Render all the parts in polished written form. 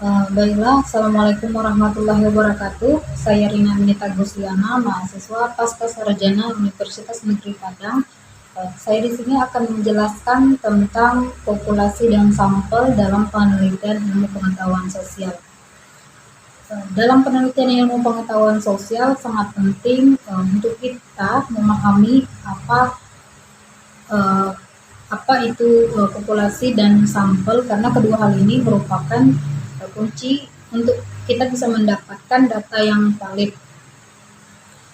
Baiklah, Assalamualaikum warahmatullahi wabarakatuh. Saya Rina Minita Gusliana, mahasiswa Pasca Sarjana Universitas Negeri Padang. Saya di sini akan menjelaskan tentang populasi dan sampel dalam penelitian ilmu pengetahuan sosial. Dalam penelitian ilmu pengetahuan sosial sangat penting untuk kita memahami eh, apa itu populasi dan sampel, karena kedua hal ini merupakan kunci untuk kita bisa mendapatkan data yang valid.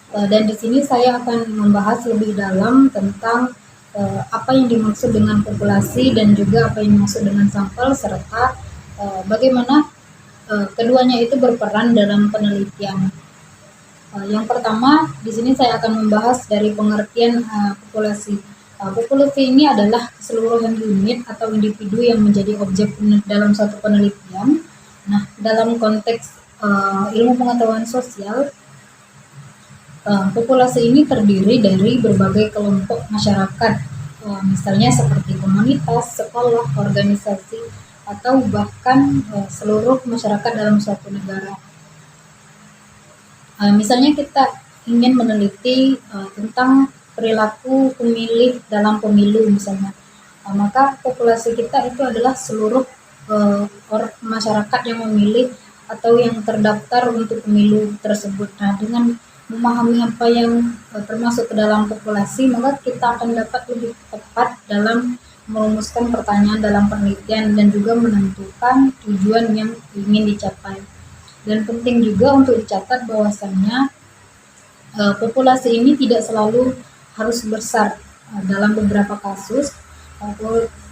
Dan di sini saya akan membahas lebih dalam tentang apa yang dimaksud dengan populasi dan juga apa yang dimaksud dengan sampel, serta bagaimana keduanya itu berperan dalam penelitian. Yang pertama, di sini saya akan membahas dari pengertian populasi. Populasi ini adalah keseluruhan unit atau individu yang menjadi objek dalam suatu penelitian. Nah, dalam konteks ilmu pengetahuan sosial, populasi ini terdiri dari berbagai kelompok masyarakat, misalnya seperti komunitas, sekolah, organisasi, atau bahkan seluruh masyarakat dalam suatu negara. Misalnya kita ingin meneliti tentang perilaku pemilih dalam pemilu misalnya, maka populasi kita itu adalah seluruh masyarakat yang memilih atau yang terdaftar untuk pemilu tersebut. Nah, dengan memahami apa yang termasuk ke dalam populasi, maka kita akan dapat lebih tepat dalam merumuskan pertanyaan dalam penelitian dan juga menentukan tujuan yang ingin dicapai. Dan penting juga untuk dicatat bahwasannya populasi ini tidak selalu harus besar. Dalam beberapa kasus,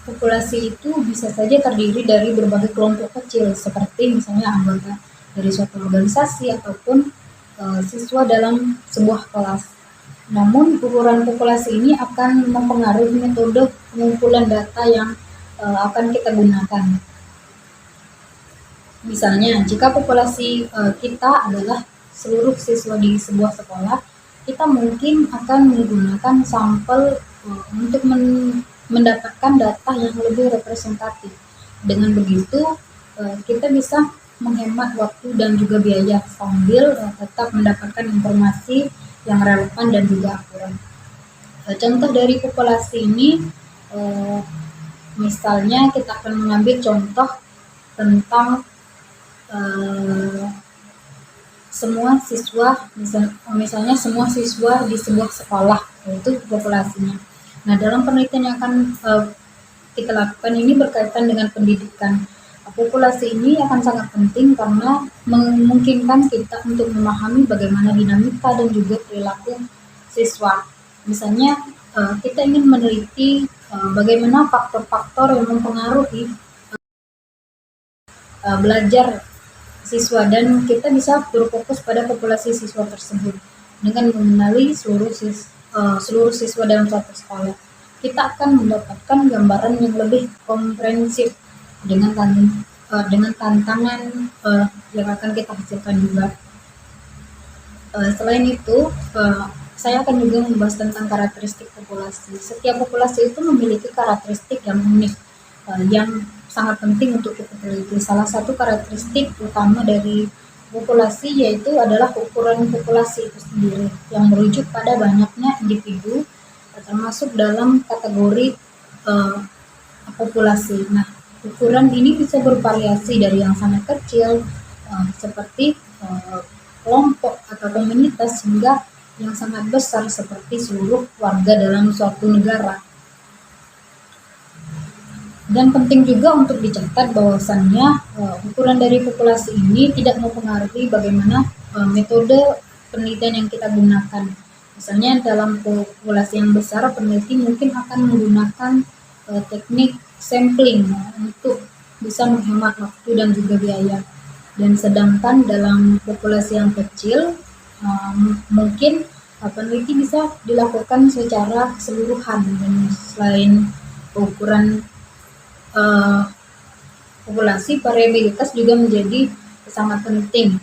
populasi itu bisa saja terdiri dari berbagai kelompok kecil, seperti misalnya anggota dari suatu organisasi ataupun siswa dalam sebuah kelas. Namun, ukuran populasi ini akan mempengaruhi metode pengumpulan data yang akan kita gunakan. Misalnya, jika populasi kita adalah seluruh siswa di sebuah sekolah, kita mungkin akan menggunakan sampel untuk mendapatkan data yang lebih representatif. Dengan begitu, kita bisa menghemat waktu dan juga biaya sambil tetap mendapatkan informasi yang relevan dan juga akurat. Contoh dari populasi ini, misalnya kita akan mengambil contoh tentang semua siswa, misalnya semua siswa di sebuah sekolah, itu populasinya. Nah, dalam penelitian yang akan kita lakukan ini berkaitan dengan pendidikan. Populasi ini akan sangat penting karena memungkinkan kita untuk memahami bagaimana dinamika dan juga perilaku siswa. Misalnya kita ingin meneliti bagaimana faktor-faktor yang mempengaruhi belajar siswa, dan kita bisa berfokus pada populasi siswa tersebut dengan mengenali seluruh siswa dalam suatu sekolah. Kita akan mendapatkan gambaran yang lebih komprehensif dengan tantangan yang akan kita hasilkan juga. Selain itu, saya akan juga membahas tentang karakteristik populasi. Setiap populasi itu memiliki karakteristik yang unik, yang sangat penting untuk kita teliti. Salah satu karakteristik utama dari populasi yaitu adalah ukuran populasi itu sendiri, yang merujuk pada banyaknya individu termasuk dalam kategori populasi. Nah, ukuran ini bisa bervariasi dari yang sangat kecil seperti kelompok atau komunitas hingga yang sangat besar seperti seluruh warga dalam suatu negara. Dan penting juga untuk dicatat bahwasannya ukuran dari populasi ini tidak mempengaruhi bagaimana metode penelitian yang kita gunakan. Misalnya dalam populasi yang besar, peneliti mungkin akan menggunakan teknik sampling untuk bisa menghemat waktu dan juga biaya. Dan sedangkan dalam populasi yang kecil, mungkin peneliti bisa dilakukan secara keseluruhan. Dan selain ukuran populasi, variabilitas juga menjadi sangat penting.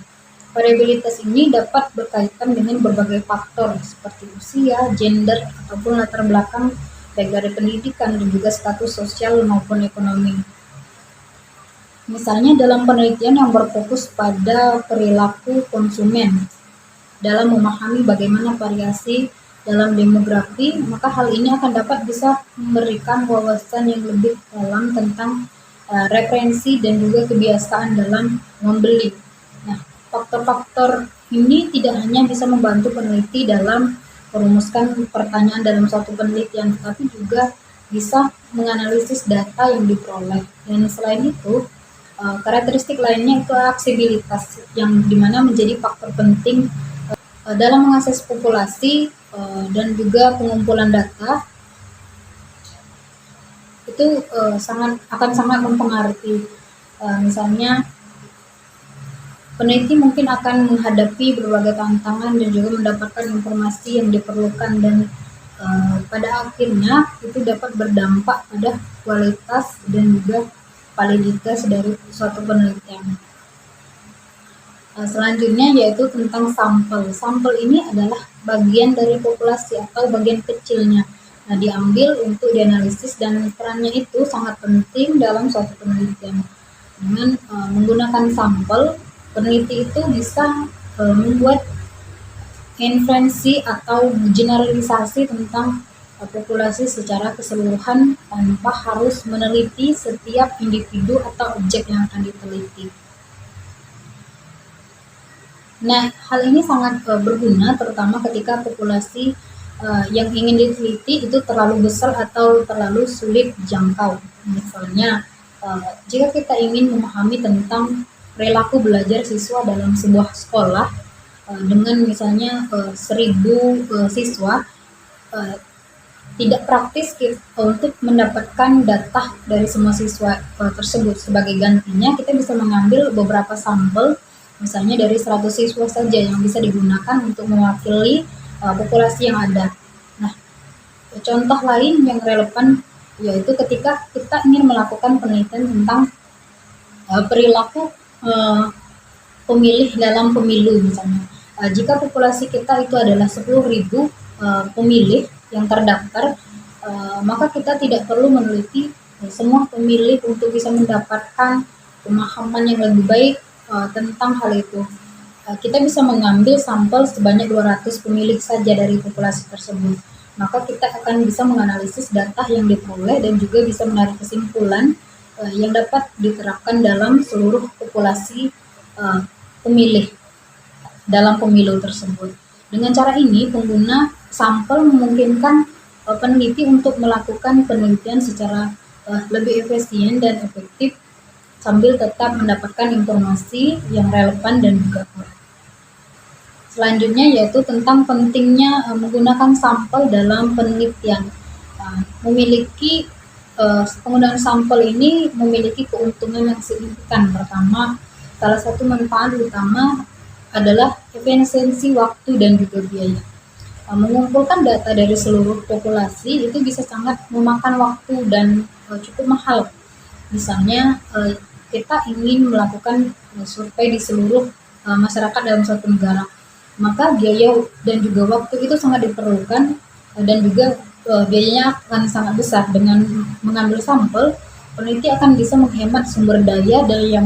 Variabilitas ini dapat berkaitan dengan berbagai faktor seperti usia, gender, ataupun latar belakang baik dari pendidikan dan juga status sosial maupun ekonomi. Misalnya dalam penelitian yang berfokus pada perilaku konsumen dalam memahami bagaimana variasi dalam demografi, maka hal ini akan dapat bisa memberikan wawasan yang lebih dalam tentang referensi dan juga kebiasaan dalam membeli. Nah, faktor-faktor ini tidak hanya bisa membantu peneliti dalam merumuskan pertanyaan dalam suatu penelitian, tetapi juga bisa menganalisis data yang diperoleh. Dan selain itu, karakteristik lainnya itu aksesibilitas, yang dimana menjadi faktor penting dalam mengakses populasi dan juga pengumpulan data. Itu sangat mempengaruhi. Misalnya peneliti mungkin akan menghadapi berbagai tantangan dan juga mendapatkan informasi yang diperlukan, dan pada akhirnya itu dapat berdampak pada kualitas dan juga validitas dari suatu penelitian. Selanjutnya yaitu tentang sampel. Sampel ini adalah bagian dari populasi atau bagian kecilnya. Nah, diambil untuk dianalisis dan perannya itu sangat penting dalam suatu penelitian. Dengan menggunakan sampel, peneliti itu bisa membuat inferensi atau generalisasi tentang populasi secara keseluruhan tanpa harus meneliti setiap individu atau objek yang akan diteliti. Nah, hal ini sangat berguna terutama ketika populasi yang ingin diteliti itu terlalu besar atau terlalu sulit dijangkau. Misalnya, jika kita ingin memahami tentang perilaku belajar siswa dalam sebuah sekolah dengan misalnya 1.000 siswa, tidak praktis untuk mendapatkan data dari semua siswa tersebut. Sebagai gantinya, kita bisa mengambil beberapa sampel, misalnya dari 100 siswa saja yang bisa digunakan untuk mewakili populasi yang ada. Nah, contoh lain yang relevan yaitu ketika kita ingin melakukan penelitian tentang perilaku pemilih dalam pemilu misalnya. Jika populasi kita itu adalah 10.000 pemilih yang terdaftar, maka kita tidak perlu meneliti semua pemilih untuk bisa mendapatkan pemahaman yang lebih baik tentang hal itu. Kita bisa mengambil sampel sebanyak 200 pemilih saja dari populasi tersebut. Maka kita akan bisa menganalisis data yang diperoleh dan juga bisa menarik kesimpulan yang dapat diterapkan dalam seluruh populasi pemilih dalam pemilu tersebut. Dengan cara ini, pengguna sampel memungkinkan peneliti untuk melakukan penelitian secara lebih efisien dan efektif sambil tetap mendapatkan informasi yang relevan dan juga akurat. Selanjutnya yaitu tentang pentingnya menggunakan sampel dalam penelitian. Memiliki penggunaan sampel ini memiliki keuntungan yang signifikan. Pertama, salah satu manfaat utama adalah efisiensi waktu dan juga biaya. Mengumpulkan data dari seluruh populasi itu bisa sangat memakan waktu dan cukup mahal. Misalnya kita ingin melakukan survei di seluruh masyarakat dalam suatu negara, maka biaya dan juga waktu itu sangat diperlukan dan juga biayanya akan sangat besar. Dengan mengambil sampel, peneliti akan bisa menghemat sumber daya dari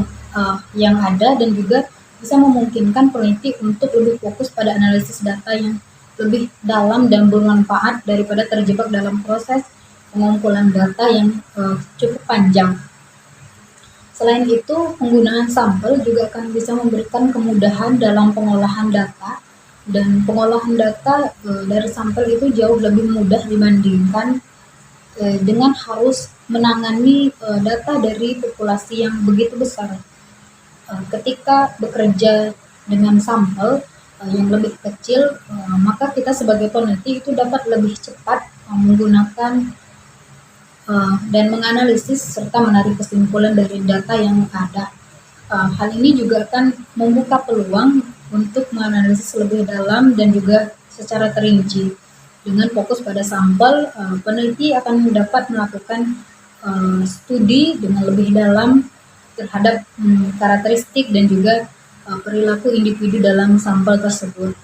yang ada dan juga bisa memungkinkan peneliti untuk lebih fokus pada analisis data yang lebih dalam dan bermanfaat daripada terjebak dalam proses pengumpulan data yang cukup panjang. Selain itu, penggunaan sampel juga akan bisa memberikan kemudahan dalam pengolahan data, dan pengolahan data dari sampel itu jauh lebih mudah dibandingkan dengan harus menangani data dari populasi yang begitu besar. Ketika bekerja dengan sampel yang lebih kecil, maka kita sebagai peneliti itu dapat lebih cepat menggunakan dan menganalisis serta menarik kesimpulan dari data yang ada. Hal ini juga akan membuka peluang untuk menganalisis lebih dalam dan juga secara terinci. Dengan fokus pada sampel, peneliti akan dapat melakukan studi dengan lebih dalam terhadap karakteristik dan juga perilaku individu dalam sampel tersebut.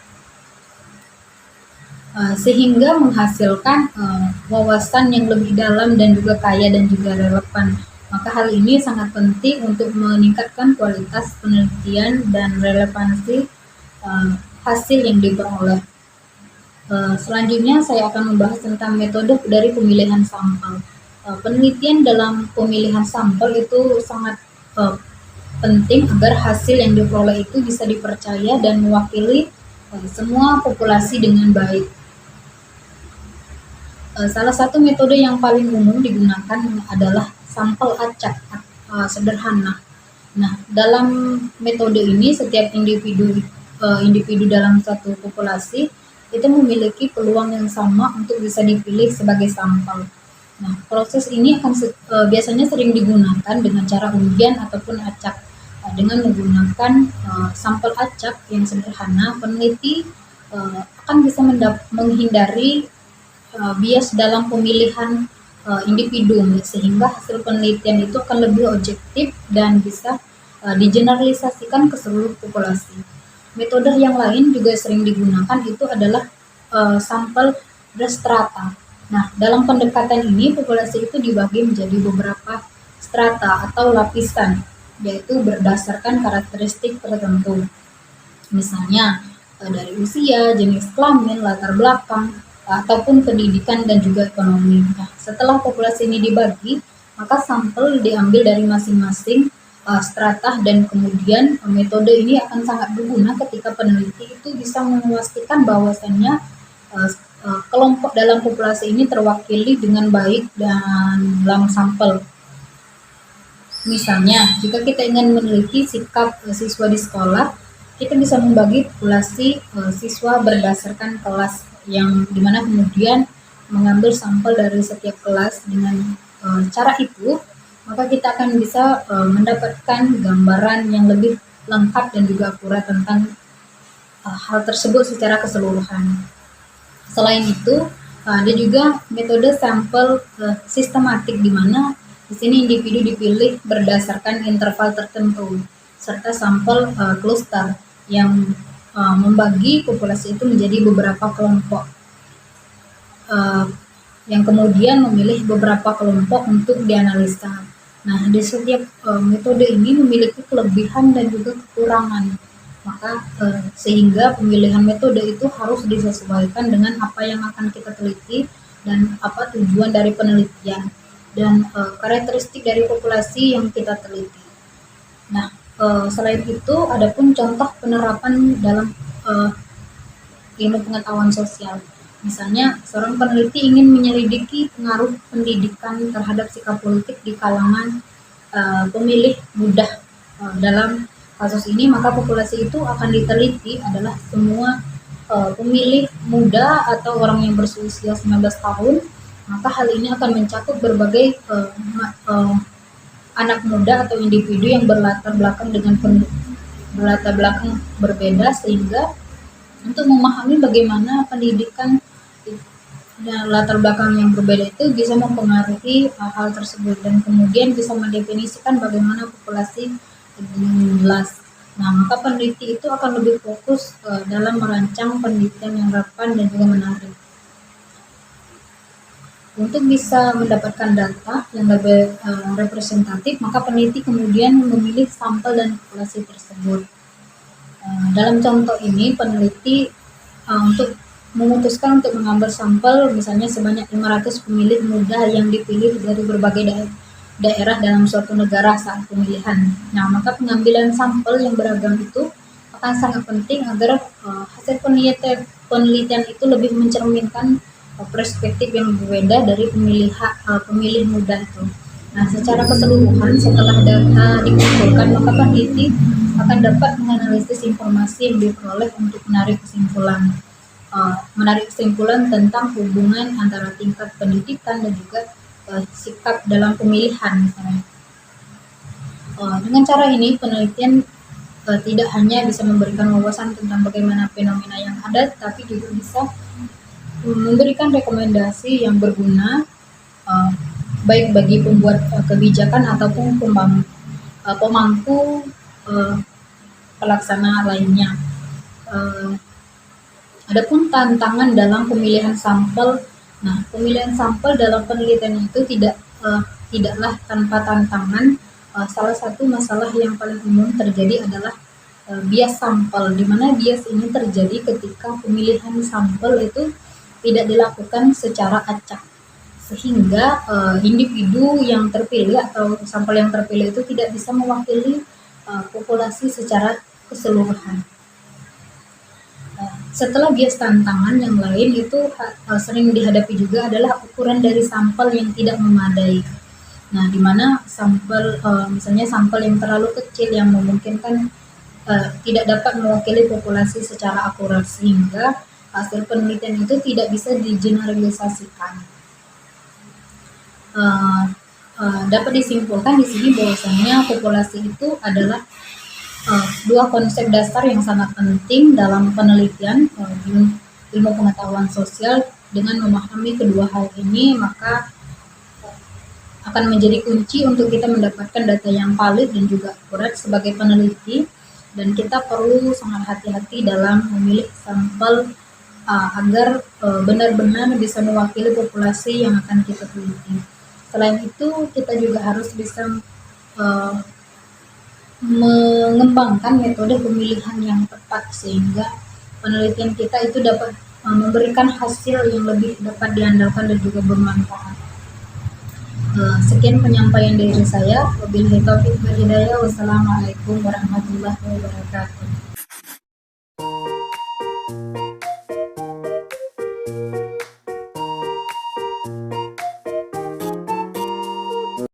Sehingga menghasilkan wawasan yang lebih dalam dan juga kaya dan juga relevan. Maka hal ini sangat penting untuk meningkatkan kualitas penelitian dan relevansi hasil yang diperoleh. Selanjutnya saya akan membahas tentang metode dari pemilihan sampel. Penelitian dalam pemilihan sampel itu sangat penting agar hasil yang diperoleh itu bisa dipercaya dan mewakili semua populasi dengan baik. Salah satu metode yang paling umum digunakan adalah sampel acak sederhana. Nah, dalam metode ini setiap individu dalam satu populasi itu memiliki peluang yang sama untuk bisa dipilih sebagai sampel. Nah, proses ini biasanya sering digunakan dengan cara undian ataupun acak. Dengan menggunakan sampel acak yang sederhana, peneliti akan bisa menghindari bias dalam pemilihan individu, sehingga hasil penelitian itu akan lebih objektif dan bisa digeneralisasikan ke seluruh populasi. Metode yang lain juga sering digunakan itu adalah sampel berstrata. Nah, dalam pendekatan ini populasi itu dibagi menjadi beberapa strata atau lapisan, yaitu berdasarkan karakteristik tertentu. Misalnya dari usia, jenis kelamin, latar belakang, ataupun pendidikan dan juga ekonomi. Nah, setelah populasi ini dibagi, maka sampel diambil dari masing-masing strata dan kemudian metode ini akan sangat berguna ketika peneliti itu bisa memastikan bahwasannya kelompok dalam populasi ini terwakili dengan baik dalam sampel. Misalnya, jika kita ingin meneliti sikap siswa di sekolah, kita bisa membagi populasi siswa berdasarkan kelas, yang dimana kemudian mengambil sampel dari setiap kelas. Dengan cara itu, maka kita akan bisa mendapatkan gambaran yang lebih lengkap dan juga akurat tentang hal tersebut secara keseluruhan. Selain itu, ada juga metode sampel sistematik, di mana di sini individu dipilih berdasarkan interval tertentu, serta sampel cluster yang membagi populasi itu menjadi beberapa kelompok, yang kemudian memilih beberapa kelompok untuk dianalisa. Nah, di setiap metode ini memiliki kelebihan dan juga kekurangan. Maka sehingga pemilihan metode itu harus disesuaikan dengan apa yang akan kita teliti dan apa tujuan dari penelitian dan karakteristik dari populasi yang kita teliti. Nah, selain itu, adapun contoh penerapan dalam ilmu pengetahuan sosial. Misalnya, seorang peneliti ingin menyelidiki pengaruh pendidikan terhadap sikap politik di kalangan pemilih muda. Dalam kasus ini, maka populasi itu akan diteliti adalah semua pemilih muda atau orang yang berusia 19 tahun. Maka hal ini akan mencakup berbagai anak muda atau individu yang berlatar belakang berbeda, sehingga untuk memahami bagaimana pendidikan dan latar belakang yang berbeda itu bisa mempengaruhi hal tersebut, dan kemudian bisa mendefinisikan bagaimana populasi dengan jelas. Nah, maka peneliti itu akan lebih fokus dalam merancang penelitian yang relevan dan juga menarik. Untuk bisa mendapatkan data yang lebih representatif, maka peneliti kemudian memilih sampel dan populasi tersebut. Dalam contoh ini, peneliti untuk memutuskan untuk mengambil sampel misalnya sebanyak 500 pemilih muda yang dipilih dari berbagai daerah dalam suatu negara saat pemilihan. Nah, maka pengambilan sampel yang beragam itu akan sangat penting agar hasil penelitian itu lebih mencerminkan perspektif yang berbeda dari pemilih muda itu. Nah, secara keseluruhan setelah data dikumpulkan, maka peneliti akan dapat menganalisis informasi yang diperoleh untuk menarik kesimpulan tentang hubungan antara tingkat pendidikan dan juga sikap dalam pemilihan misalnya. Dengan cara ini, penelitian tidak hanya bisa memberikan wawasan tentang bagaimana fenomena yang ada, tapi juga bisa memberikan rekomendasi yang berguna baik bagi pembuat kebijakan ataupun pemangku pelaksana lainnya. Adapun tantangan dalam pemilihan sampel, nah pemilihan sampel dalam penelitian itu tidak tidaklah tanpa tantangan. Salah satu masalah yang paling umum terjadi adalah bias sampel, di mana bias ini terjadi ketika pemilihan sampel itu tidak dilakukan secara acak, sehingga individu yang terpilih atau sampel yang terpilih itu tidak bisa mewakili populasi secara keseluruhan. Setelah bias tantangan yang lain itu sering dihadapi juga adalah ukuran dari sampel yang tidak memadai. Nah, di mana sampel misalnya sampel yang terlalu kecil yang memungkinkan tidak dapat mewakili populasi secara akurat, sehingga hasil penelitian itu tidak bisa digeneralisasikan. Dapat disimpulkan di sini bahwasanya populasi itu adalah dua konsep dasar yang sangat penting dalam penelitian ilmu pengetahuan sosial. Dengan memahami kedua hal ini, maka akan menjadi kunci untuk kita mendapatkan data yang valid dan juga akurat sebagai peneliti, dan kita perlu sangat hati-hati dalam memilih sampel agar benar-benar bisa mewakili populasi yang akan kita teliti. Selain itu, kita juga harus bisa mengembangkan metode pemilihan yang tepat sehingga penelitian kita itu dapat memberikan hasil yang lebih dapat diandalkan dan juga bermanfaat. Sekian penyampaian dari saya. Wabillahi taufiq wal hidayah. Wassalamualaikum warahmatullahi wabarakatuh.